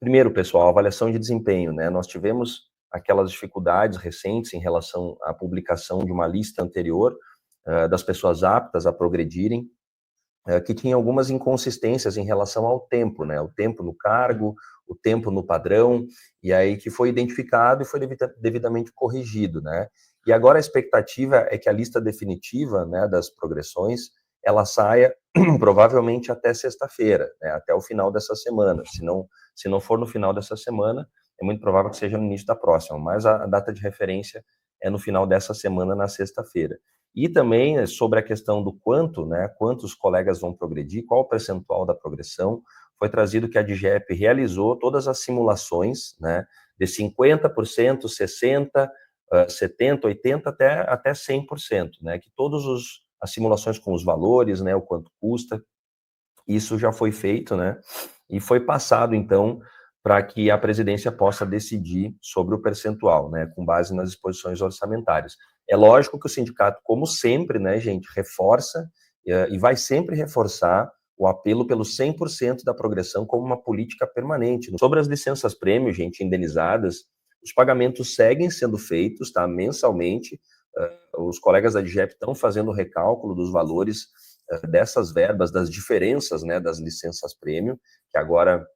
Primeiro, pessoal, avaliação de desempenho, né? Nós tivemos aquelas dificuldades recentes em relação à publicação de uma lista anterior das pessoas aptas a progredirem, que tinha algumas inconsistências em relação ao tempo, né? O tempo no cargo, o tempo no padrão, e aí que foi identificado e foi devidamente corrigido, né? E agora a expectativa é que a lista definitiva, né, das progressões, ela saia provavelmente até sexta-feira, né, até o final dessa semana. Se não for no final dessa semana, é muito provável que seja no início da próxima, mas a data de referência é no final dessa semana, na sexta-feira. E também sobre a questão do quanto, né, quantos colegas vão progredir, qual o percentual da progressão, foi trazido que a DGEP realizou todas as simulações, né, de 50%, 60%, 70%, 80% até 100%, né, que todas as simulações com os valores, né, o quanto custa, isso já foi feito, né, e foi passado, então, para que a presidência possa decidir sobre o percentual, né, com base nas disposições orçamentárias. É lógico que o sindicato, como sempre, né, gente, reforça e vai sempre reforçar o apelo pelo 100% da progressão como uma política permanente. Sobre as licenças-prêmio, gente, indenizadas, os pagamentos seguem sendo feitos, tá, mensalmente. Os colegas da DGEP estão fazendo o recálculo dos valores dessas verbas, das diferenças, né, das licenças-prêmio, que agora,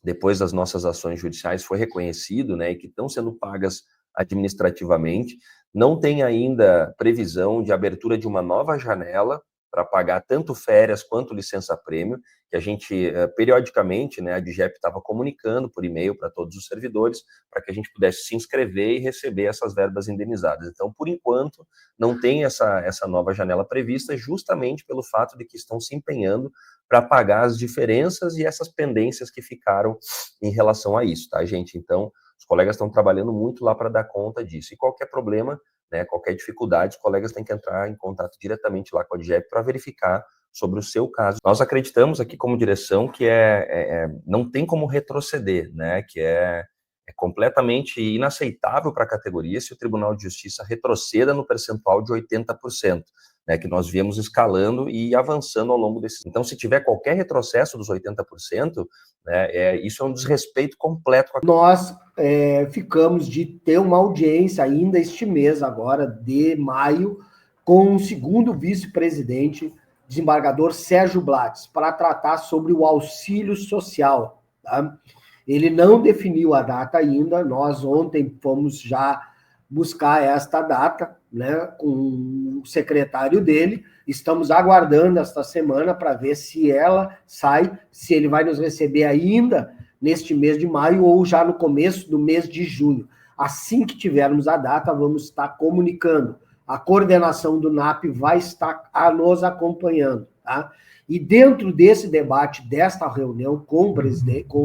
depois das nossas ações judiciais, foi reconhecido, né, e que estão sendo pagas administrativamente. Não tem ainda previsão de abertura de uma nova janela para pagar tanto férias quanto licença-prêmio, que a gente, periodicamente, né, a DGEP estava comunicando por e-mail para todos os servidores, para que a gente pudesse se inscrever e receber essas verbas indenizadas. Então, por enquanto, não tem essa nova janela prevista, justamente pelo fato de que estão se empenhando para pagar as diferenças e essas pendências que ficaram em relação a isso, tá, gente? Então, os colegas estão trabalhando muito lá para dar conta disso. E qualquer problema, né, qualquer dificuldade, os colegas têm que entrar em contato diretamente lá com a DGEP para verificar sobre o seu caso. Nós acreditamos aqui como direção que não tem como retroceder, né, que é completamente inaceitável para a categoria se o Tribunal de Justiça retroceda no percentual de 80%, né, que nós viemos escalando e avançando ao longo desses. Então, se tiver qualquer retrocesso dos 80%, né, isso é um desrespeito completo. Nós ficamos de ter uma audiência ainda este mês, agora de maio, com o segundo vice-presidente, desembargador Sérgio Blatz, para tratar sobre o auxílio social. Tá? Ele não definiu a data ainda, nós ontem fomos já buscar esta data, né, com o secretário dele, estamos aguardando esta semana para ver se ela sai, se ele vai nos receber ainda neste mês de maio ou já no começo do mês de junho. Assim que tivermos a data, vamos estar comunicando. A coordenação do NAP vai estar nos acompanhando, tá? E dentro desse debate, desta reunião com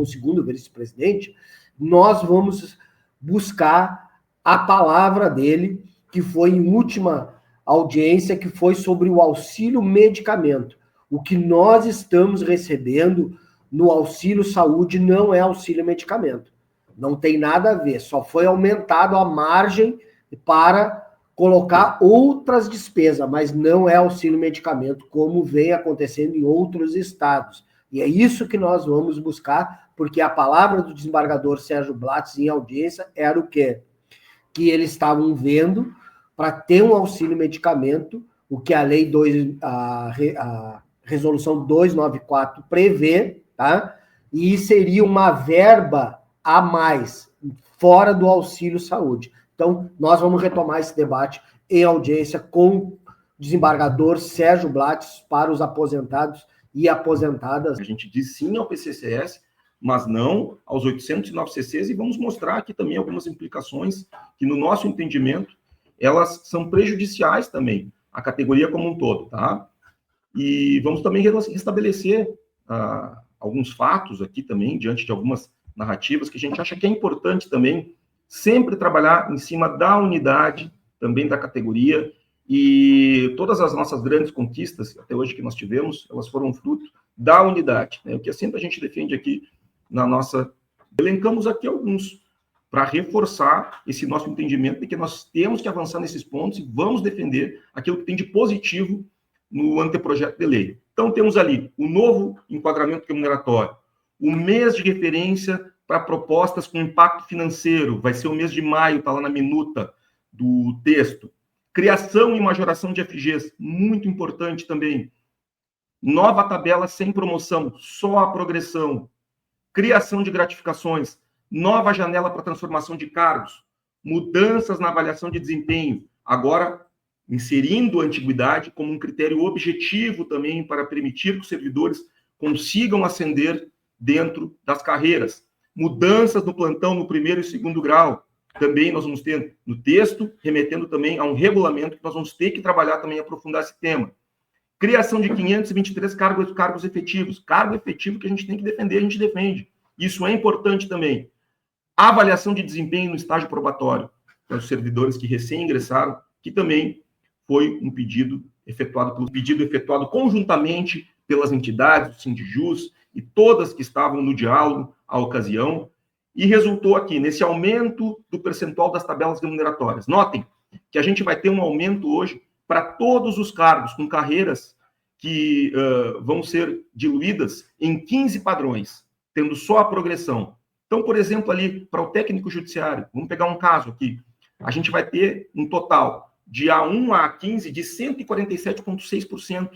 o segundo vice-presidente, nós vamos buscar a palavra dele, que foi em última audiência, que foi sobre o auxílio medicamento. O que nós estamos recebendo no auxílio saúde não é auxílio medicamento. Não tem nada a ver, só foi aumentado a margem para colocar outras despesas, mas não é auxílio medicamento, como vem acontecendo em outros estados. E é isso que nós vamos buscar, porque a palavra do desembargador Sérgio Blatz em audiência era o quê? Que eles estavam vendo para ter um auxílio medicamento, o que a lei 2, a resolução 294 prevê, tá? E seria uma verba a mais, fora do auxílio saúde. Então, nós vamos retomar esse debate em audiência com o desembargador Sérgio Blatz para os aposentados e aposentadas. A gente diz sim ao PCCS, mas não aos 809 CCs, e vamos mostrar aqui também algumas implicações que, no nosso entendimento, elas são prejudiciais também à categoria como um todo, tá? E vamos também restabelecer alguns fatos aqui também, diante de algumas narrativas, que a gente acha que é importante também sempre trabalhar em cima da unidade, também da categoria, e todas as nossas grandes conquistas, até hoje que nós tivemos, elas foram fruto da unidade, né? O que sempre a gente defende aqui na nossa... Elencamos aqui alguns, para reforçar esse nosso entendimento de que nós temos que avançar nesses pontos e vamos defender aquilo que tem de positivo no anteprojeto de lei. Então, temos ali o novo enquadramento remuneratório, o mês de referência para propostas com impacto financeiro, vai ser o mês de maio, está lá na minuta do texto. Criação e majoração de FGs, muito importante também. Nova tabela sem promoção, só a progressão. Criação de gratificações, nova janela para transformação de cargos, mudanças na avaliação de desempenho, agora inserindo a antiguidade como um critério objetivo também para permitir que os servidores consigam ascender dentro das carreiras. Mudanças no plantão no primeiro e segundo grau, também nós vamos ter no texto, remetendo também a um regulamento que nós vamos ter que trabalhar também, aprofundar esse tema. Criação de 523 cargos efetivos. Cargo efetivo que a gente tem que defender, a gente defende. Isso é importante também. Avaliação de desempenho no estágio probatório, para os servidores que recém-ingressaram, que também foi um pedido efetuado conjuntamente pelas entidades, o Sindijus e todas que estavam no diálogo à ocasião, e resultou aqui nesse aumento do percentual das tabelas remuneratórias. Notem que a gente vai ter um aumento hoje para todos os cargos com carreiras que vão ser diluídas em 15 padrões, tendo só a progressão. Então, por exemplo, ali, para o técnico judiciário, vamos pegar um caso aqui, a gente vai ter um total de A1 a A15 de 147,6%,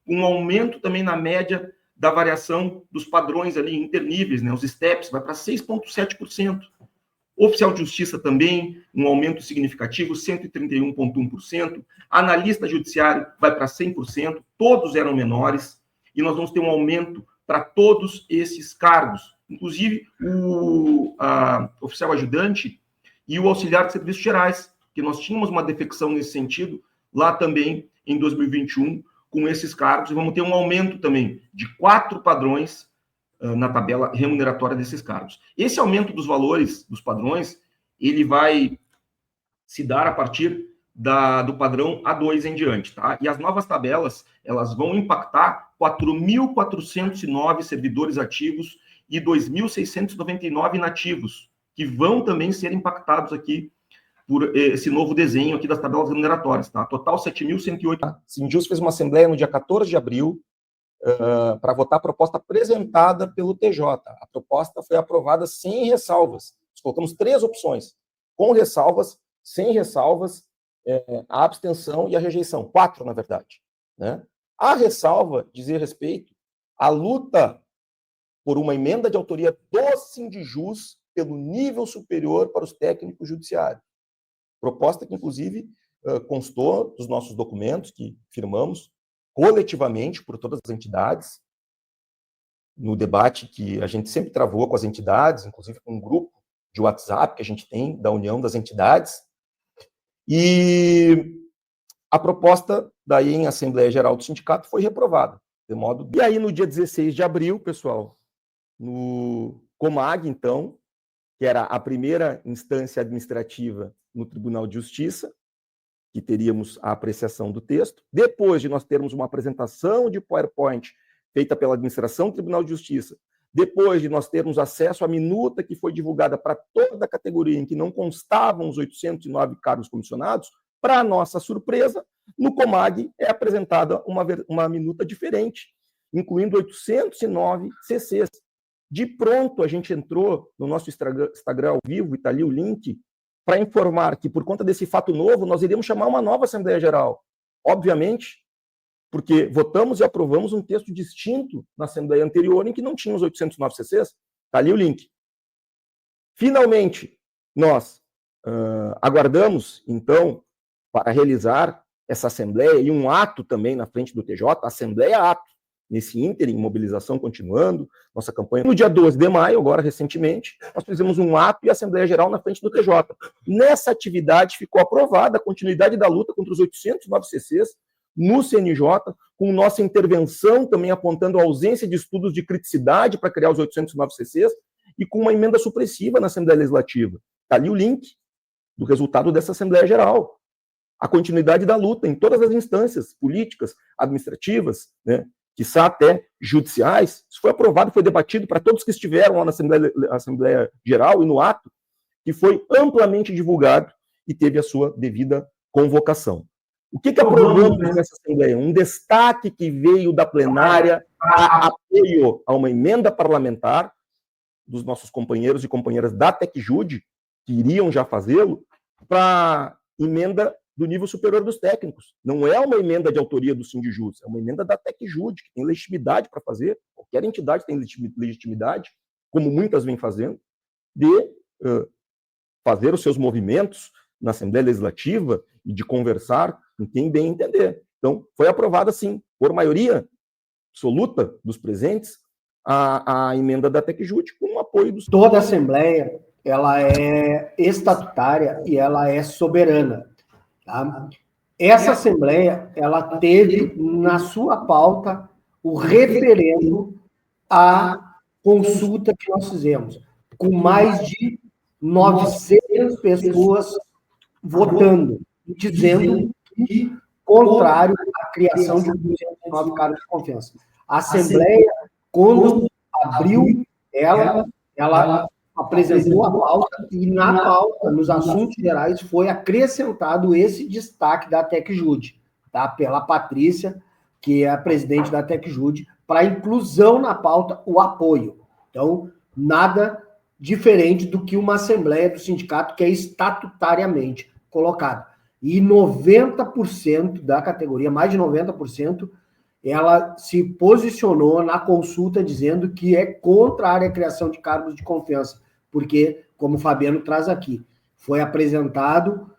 um aumento também na média da variação dos padrões ali interníveis, né, os STEPs, vai para 6,7%. Oficial de justiça também, um aumento significativo, 131,1%. Analista judiciário vai para 100%, todos eram menores, e nós vamos ter um aumento para todos esses cargos, inclusive o oficial ajudante e o auxiliar de serviços gerais, que nós tínhamos uma defecção nesse sentido, lá também em 2021, com esses cargos, e vamos ter um aumento também de 4 padrões na tabela remuneratória desses cargos. Esse aumento dos valores, dos padrões, ele vai se dar a partir do padrão A2 em diante, tá? E as novas tabelas, elas vão impactar 4.409 servidores ativos e 2.699 inativos, que vão também ser impactados aqui por esse novo desenho aqui das tabelas remuneratórias, tá? Total 7.108. A Sindjus fez uma assembleia no dia 14 de abril, para votar a proposta apresentada pelo TJ. A proposta foi aprovada sem ressalvas. Nós colocamos 3 opções, com ressalvas, sem ressalvas, a abstenção e a rejeição. 4, na verdade. Né? A ressalva dizia respeito à luta por uma emenda de autoria do Sindijus pelo nível superior para os técnicos judiciários. Proposta que, inclusive, constou dos nossos documentos que firmamos coletivamente por todas as entidades, no debate que a gente sempre travou com as entidades, inclusive com um grupo de WhatsApp que a gente tem da União das Entidades, e a proposta daí em Assembleia Geral do Sindicato foi reprovada, de modo... E aí, no dia 16 de abril, pessoal, no Comag, então, que era a primeira instância administrativa no Tribunal de Justiça, que teríamos a apreciação do texto, depois de nós termos uma apresentação de PowerPoint feita pela administração do Tribunal de Justiça, depois de nós termos acesso à minuta que foi divulgada para toda a categoria em que não constavam os 809 cargos comissionados, para nossa surpresa, no Comag é apresentada uma minuta diferente, incluindo 809 CCs. De pronto, a gente entrou no nosso Instagram ao vivo, e está ali o link, para informar que, por conta desse fato novo, nós iríamos chamar uma nova Assembleia Geral. Obviamente, porque votamos e aprovamos um texto distinto na Assembleia anterior, em que não tinha os 809 CCs. Está ali o link. Finalmente, nós aguardamos, então, para realizar essa Assembleia, e um ato também na frente do TJ, Assembleia-ato, nesse ínterim, mobilização continuando, nossa campanha. No dia 12 de maio, agora recentemente, nós fizemos um ato e Assembleia Geral na frente do TJ. Nessa atividade ficou aprovada a continuidade da luta contra os 809 CCs no CNJ, com nossa intervenção também apontando a ausência de estudos de criticidade para criar os 809 CCs e com uma emenda supressiva na Assembleia Legislativa. Está ali o link do resultado dessa Assembleia Geral. A continuidade da luta em todas as instâncias políticas, administrativas, né, quiçá até judiciais. Isso foi aprovado, foi debatido para todos que estiveram lá na Assembleia Geral e no ato, que foi amplamente divulgado e teve a sua devida convocação. O que aprovamos nessa Assembleia? Um destaque que veio da plenária a apoio a uma emenda parlamentar dos nossos companheiros e companheiras da TecJude, que iriam já fazê-lo, para emenda do nível superior dos técnicos. Não é uma emenda de autoria do Sindijus, é uma emenda da TecJude, que tem legitimidade para fazer, qualquer entidade tem legitimidade, como muitas vêm fazendo, de fazer os seus movimentos na Assembleia Legislativa e de conversar com quem bem entender. Então, foi aprovada, sim, por maioria absoluta dos presentes, a emenda da TecJude, com o apoio dos... Toda a Assembleia, ela é estatutária e ela é soberana. Tá? Essa Assembleia, ela teve na sua pauta o referendo à consulta que nós fizemos, com mais de 900 pessoas votando, dizendo que contrário à criação de 209 cargos de confiança. A Assembleia, quando abriu, ela apresentou a pauta e na pauta, nos assuntos gerais, foi acrescentado esse destaque da TecJude, tá? Pela Patrícia, que é a presidente da TecJude, para inclusão na pauta, o apoio. Então, nada diferente do que uma assembleia do sindicato que é estatutariamente colocada. E 90% da categoria, mais de 90%, ela se posicionou na consulta dizendo que é contrária à criação de cargos de confiança, porque, como o Fabiano traz aqui, foi apresentado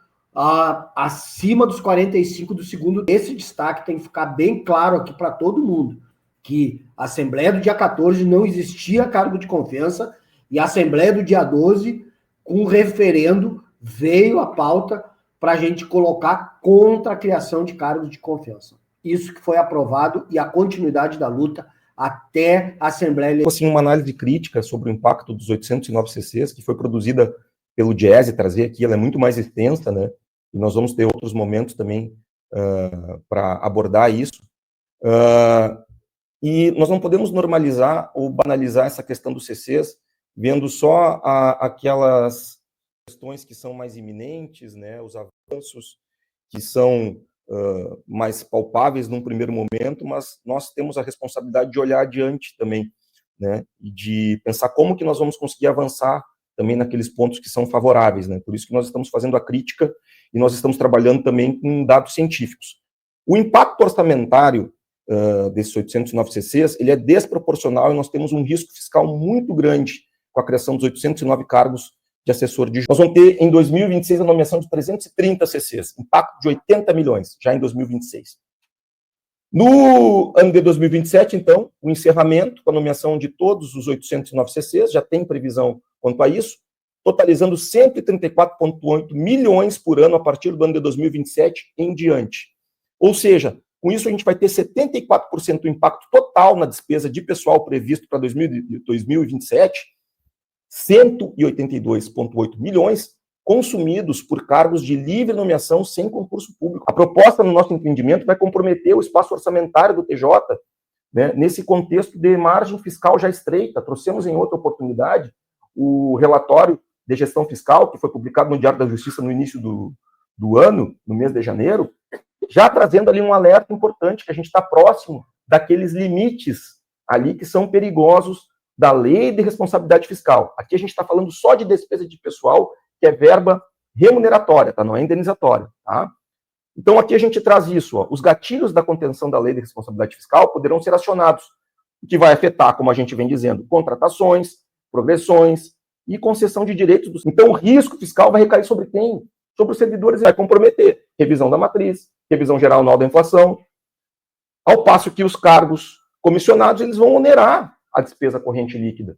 acima dos 45 do segundo. Esse destaque tem que ficar bem claro aqui para todo mundo, que a Assembleia do dia 14 não existia cargo de confiança e a Assembleia do dia 12, com referendo, veio a pauta para a gente colocar contra a criação de cargos de confiança. Isso que foi aprovado e a continuidade da luta até a Assembleia... Assim, uma análise crítica sobre o impacto dos 809 CCs, que foi produzida pelo Diese, trazer aqui, ela é muito mais extensa, né? E nós vamos ter outros momentos também para abordar isso. E nós não podemos normalizar ou banalizar essa questão dos CCs, vendo só aquelas questões que são mais iminentes, né? Os avanços que são mais palpáveis num primeiro momento, mas nós temos a responsabilidade de olhar adiante também, né? E de pensar como que nós vamos conseguir avançar também naqueles pontos que são favoráveis, né? Por isso que nós estamos fazendo a crítica e nós estamos trabalhando também com dados científicos. O impacto orçamentário desses 809 CCs, ele é desproporcional e nós temos um risco fiscal muito grande com a criação dos 809 cargos de assessor de... Nós vamos ter, em 2026, a nomeação de 330 CCs, impacto de 80 milhões, já em 2026. No ano de 2027, então, o encerramento com a nomeação de todos os 809 CCs, já tem previsão quanto a isso, totalizando 134,8 milhões por ano a partir do ano de 2027 em diante. Ou seja, com isso a gente vai ter 74% do impacto total na despesa de pessoal previsto para 2027, 182,8 milhões consumidos por cargos de livre nomeação sem concurso público. A proposta, no nosso entendimento, vai comprometer o espaço orçamentário do TJ, né, nesse contexto de margem fiscal já estreita. Trouxemos em outra oportunidade o relatório de gestão fiscal, que foi publicado no Diário da Justiça no início do ano, no mês de janeiro, já trazendo ali um alerta importante, que a gente está próximo daqueles limites ali que são perigosos da lei de responsabilidade fiscal. Aqui a gente está falando só de despesa de pessoal, que é verba remuneratória, tá? Não é indenizatória, tá? Então aqui a gente traz isso, ó. Os gatilhos da contenção da lei de responsabilidade fiscal poderão ser acionados, o que vai afetar, como a gente vem dizendo, contratações, progressões e concessão de direitos. Então o risco fiscal vai recair sobre quem? Sobre os servidores, vai comprometer revisão da matriz, revisão geral anual da inflação, ao passo que os cargos comissionados eles vão onerar a despesa corrente líquida.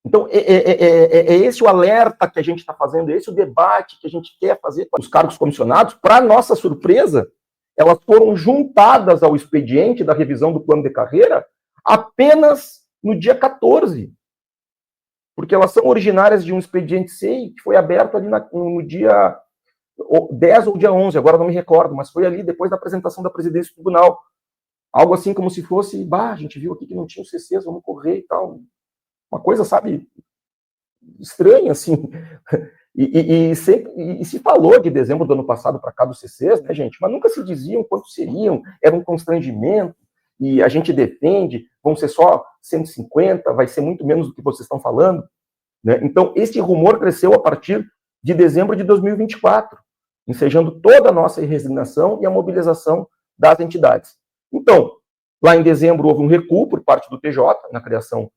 Então, é esse o alerta que a gente está fazendo, é esse o debate que a gente quer fazer com os cargos comissionados. Para nossa surpresa, elas foram juntadas ao expediente da revisão do plano de carreira apenas no dia 14, porque elas são originárias de um expediente SEI que foi aberto ali no dia 10 ou dia 11, agora não me recordo, mas foi ali depois da apresentação da presidência do tribunal. Algo assim como se fosse, a gente viu aqui que não tinha os CCs, vamos correr e tal. Uma coisa, sabe, estranha, assim. E se falou de dezembro do ano passado para cá dos CCs, né, gente? Mas nunca se diziam quantos seriam, era um constrangimento. e a gente defende, vão ser só 150, vai ser muito menos do que vocês estão falando, né? Então, esse rumor cresceu a partir de dezembro de 2024, ensejando toda a nossa resignação e a mobilização das entidades. Então, lá em dezembro houve um recuo por parte do TJ na criação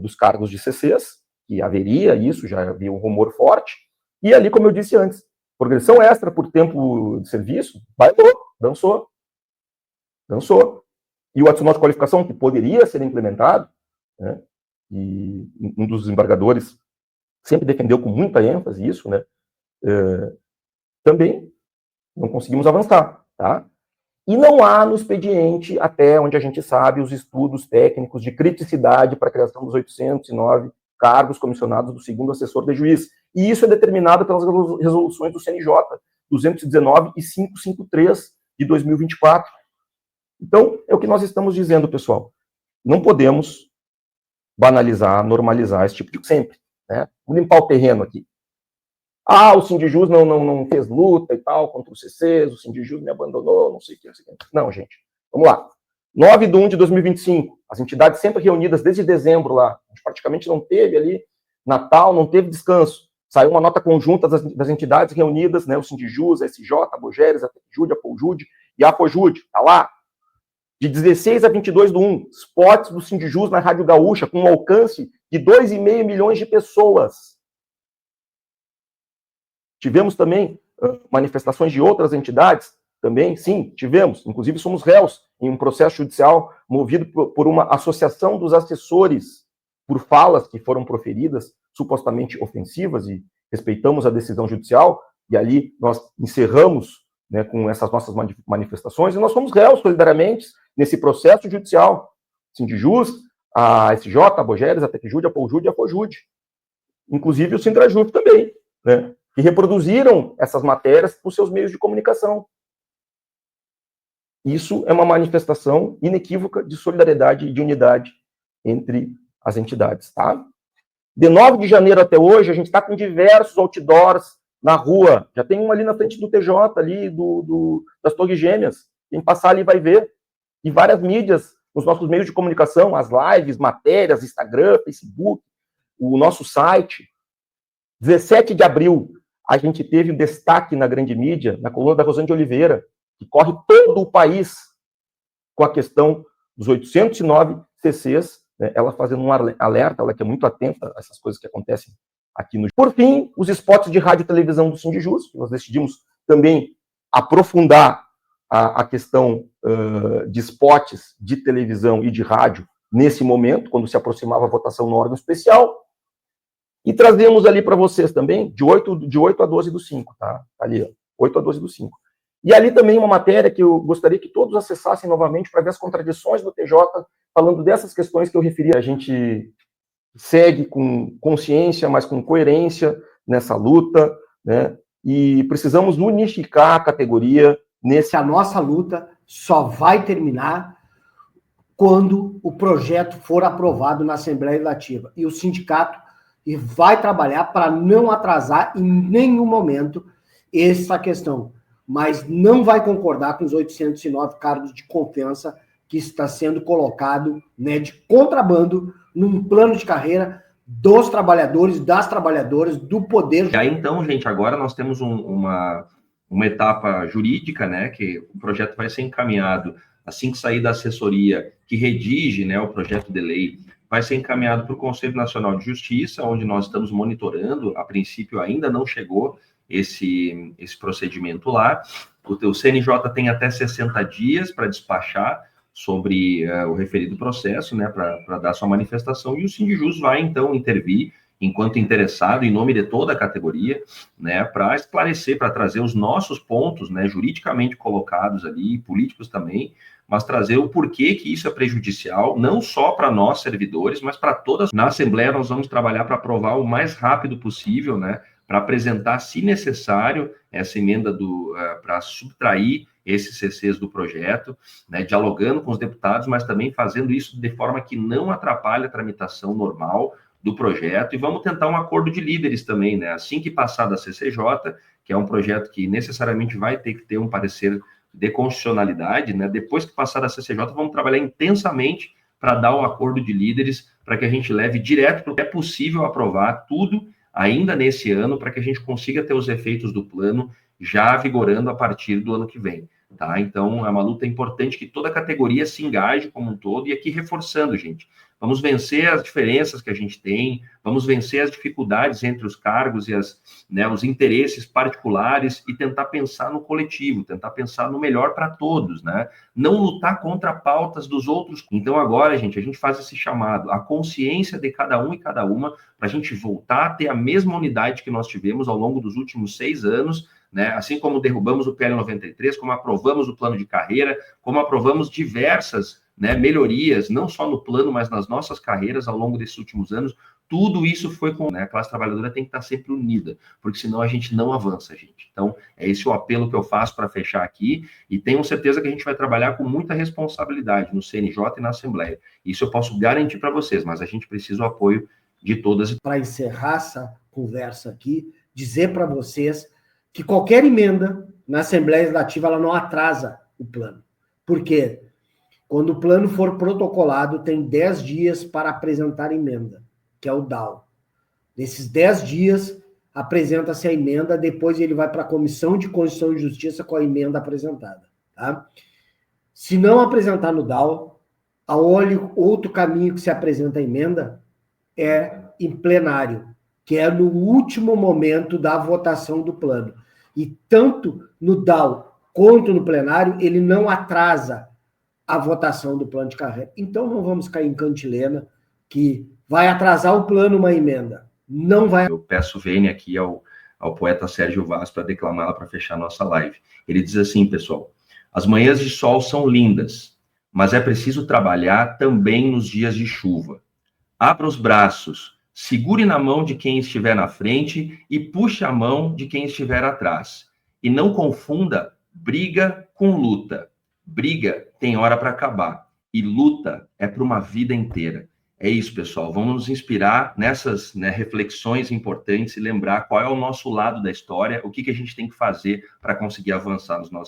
dos cargos de CCs, que haveria isso, já havia um rumor forte, e ali, como eu disse antes, progressão extra por tempo de serviço, bailou, dançou. E o adicional de qualificação, que poderia ser implementado, né, e um dos desembargadores sempre defendeu com muita ênfase isso, né, também não conseguimos avançar, tá? E não há no expediente, até onde a gente sabe, os estudos técnicos de criticidade para a criação dos 809 cargos comissionados do segundo assessor de juiz. E isso é determinado pelas resoluções do CNJ, 219 e 553 de 2024. Então, é o que nós estamos dizendo, pessoal. Não podemos banalizar, normalizar esse tipo de sempre, né? Vou limpar o terreno aqui. O Sindijus não fez luta e tal contra os CCs, o Sindijus me abandonou, não sei o que. Não, gente. Vamos lá. 9/1 de 2025, as entidades sempre reunidas desde dezembro lá. A gente praticamente não teve ali Natal, não teve descanso. Saiu uma nota conjunta das entidades reunidas, né? O Sindijus, a SJ, a Bogeres, a Tecjude, a Poujude e a Apojude. Tá lá. De 16 a 22/1, spots do Sindijus na Rádio Gaúcha, com um alcance de 2,5 milhões de pessoas. Tivemos também manifestações de outras entidades, também, sim, tivemos. Inclusive, somos réus em um processo judicial movido por uma associação dos assessores por falas que foram proferidas, supostamente ofensivas, e respeitamos a decisão judicial, e ali nós encerramos, né, com essas nossas manifestações, e nós fomos réus solidariamente nesse processo judicial. Sindijus, a SJ, a Bogeres, a Tecjude, a Poujude e a Apojude. Inclusive o Sindrajuf também, né, que reproduziram essas matérias por seus meios de comunicação. Isso é uma manifestação inequívoca de solidariedade e de unidade entre as entidades, tá? De 9 de janeiro até hoje, a gente está com diversos outdoors na rua. Já tem um ali na frente do TJ, ali das Torres Gêmeas. Quem passar ali vai ver. E várias mídias, os nossos meios de comunicação, as lives, matérias, Instagram, Facebook, o nosso site. 17 de abril, a gente teve um destaque na grande mídia, na coluna da Rosane de Oliveira, que corre todo o país com a questão dos 809 CCs, né, ela fazendo um alerta, ela que é muito atenta a essas coisas que acontecem aqui no... Por fim, os spots de rádio e televisão do Sindijus, nós decidimos também aprofundar a questão de spots de televisão e de rádio nesse momento, quando se aproximava a votação no órgão especial, e trazemos ali para vocês também, de 8 a 12/5, tá? Ali, ó, 8 a 12/5. E ali também uma matéria que eu gostaria que todos acessassem novamente para ver as contradições do TJ, falando dessas questões que eu referi. A gente segue com consciência, mas com coerência nessa luta, né? E precisamos unificar a categoria nesse... A nossa luta só vai terminar quando o projeto for aprovado na Assembleia Legislativa. E o sindicato vai trabalhar para não atrasar em nenhum momento essa questão. Mas não vai concordar com os 809 cargos de confiança que está sendo colocado, né, de contrabando num plano de carreira dos trabalhadores, das trabalhadoras, do poder. E aí, então, gente, agora nós temos uma etapa jurídica, né, que o projeto vai ser encaminhado assim que sair da assessoria que redige, né, o projeto de lei, vai ser encaminhado para o Conselho Nacional de Justiça, onde nós estamos monitorando. A princípio ainda não chegou esse procedimento lá. O CNJ tem até 60 dias para despachar sobre o referido processo, né, para dar sua manifestação, e o Sindijus vai, então, intervir enquanto interessado, em nome de toda a categoria, né, para esclarecer, para trazer os nossos pontos, né, juridicamente colocados ali, políticos também, mas trazer o porquê que isso é prejudicial, não só para nós, servidores, mas para todas. Na Assembleia, nós vamos trabalhar para aprovar o mais rápido possível, né, para apresentar, se necessário, essa emenda para subtrair esses CCs do projeto, né, dialogando com os deputados, mas também fazendo isso de forma que não atrapalhe a tramitação normal do projeto, e vamos tentar um acordo de líderes também, né, assim que passar da CCJ, que é um projeto que necessariamente vai ter que ter um parecer de constitucionalidade, né? Depois que passar da CCJ, vamos trabalhar intensamente para dar o acordo de líderes, para que a gente leve direto, porque é possível aprovar tudo ainda nesse ano, para que a gente consiga ter os efeitos do plano já vigorando a partir do ano que vem. Tá? Então, é uma luta importante que toda a categoria se engaje como um todo, e aqui reforçando, gente, vamos vencer as diferenças que a gente tem, vamos vencer as dificuldades entre os cargos e os interesses particulares e tentar pensar no coletivo, tentar pensar no melhor para todos, né? Não lutar contra pautas dos outros. Então, agora, gente, a gente faz esse chamado, a consciência de cada um e cada uma, para a gente voltar a ter a mesma unidade que nós tivemos ao longo dos últimos 6 anos, né? Assim como derrubamos o PL 93, como aprovamos o plano de carreira, como aprovamos diversas, né, melhorias, não só no plano, mas nas nossas carreiras ao longo desses últimos anos. Tudo isso foi com, né, a classe trabalhadora tem que estar sempre unida, porque senão a gente não avança, gente. Então, é esse o apelo que eu faço para fechar aqui, e tenho certeza que a gente vai trabalhar com muita responsabilidade no CNJ e na Assembleia. Isso eu posso garantir para vocês, mas a gente precisa do apoio de todas. Para encerrar essa conversa aqui, dizer para vocês que qualquer emenda na Assembleia Legislativa ela não atrasa o plano. Por quê? Quando o plano for protocolado, tem 10 dias para apresentar emenda, que é o DAO. Nesses 10 dias, apresenta-se a emenda, depois ele vai para a Comissão de Constituição e Justiça com a emenda apresentada. Tá? Se não apresentar no DAO, outro caminho que se apresenta a emenda é em plenário, que é no último momento da votação do plano. E tanto no DAO quanto no plenário, ele não atrasa a votação do plano de carreira. Então não vamos cair em cantilena que vai atrasar o plano uma emenda. Não vai. Eu peço vênia aqui ao poeta Sérgio Vaz para declamá-la para fechar a nossa live. Ele diz assim, pessoal: as manhãs de sol são lindas, mas é preciso trabalhar também nos dias de chuva. Abra os braços, segure na mão de quem estiver na frente e puxe a mão de quem estiver atrás. E não confunda briga com luta. Briga tem hora para acabar e luta é para uma vida inteira. É isso, pessoal. Vamos nos inspirar nessas, né, reflexões importantes e lembrar qual é o nosso lado da história, o que a gente tem que fazer para conseguir avançar nos nossos